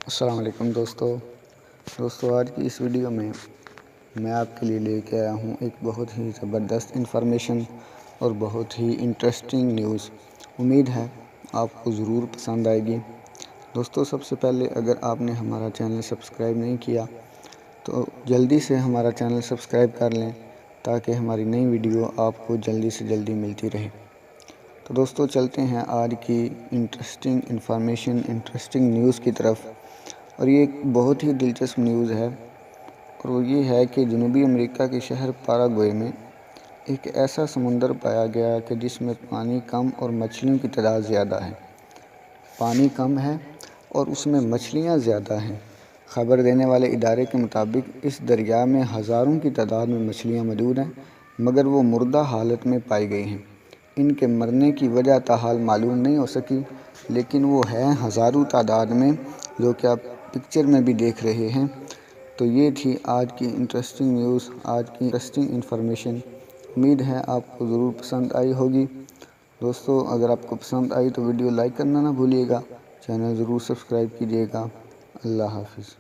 السلام علیکم دوستو آج کی اس ویڈیو میں آپ کے لیے لے کے آیا ہوں ایک بہت ہی زبردست انفارمیشن اور بہت ہی انٹرسٹنگ نیوز۔ امید ہے آپ کو ضرور پسند آئے گی۔ دوستو سب سے پہلے اگر آپ نے ہمارا چینل سبسکرائب نہیں کیا تو جلدی سے ہمارا چینل سبسکرائب کر لیں تاکہ ہماری نئی ویڈیو آپ کو جلدی سے جلدی ملتی رہے۔ تو دوستو چلتے ہیں آج کی انٹرسٹنگ انفارمیشن انٹرسٹنگ نیوز کی طرف، اور یہ ایک بہت ہی دلچسپ نیوز ہے، اور وہ یہ ہے کہ جنوبی امریکہ کے شہر پیراگوئے میں ایک ایسا سمندر پایا گیا کہ جس میں پانی کم اور مچھلیوں کی تعداد زیادہ ہے۔ پانی کم ہے اور اس میں مچھلیاں زیادہ ہیں۔ خبر دینے والے ادارے کے مطابق اس دریا میں ہزاروں کی تعداد میں مچھلیاں موجود ہیں، مگر وہ مردہ حالت میں پائی گئی ہیں۔ ان کے مرنے کی وجہ تاحال معلوم نہیں ہو سکی، لیکن وہ ہیں ہزاروں تعداد میں، جو کہ آپ پکچر میں بھی دیکھ رہے ہیں۔ تو یہ تھی آج کی انٹرسٹنگ نیوز، آج کی انٹرسٹنگ انفارمیشن۔ امید ہے آپ کو ضرور پسند آئی ہوگی۔ دوستو اگر آپ کو پسند آئی تو ویڈیو لائک کرنا نہ بھولیے گا، چینل ضرور سبسکرائب کیجیے گا۔ اللہ حافظ۔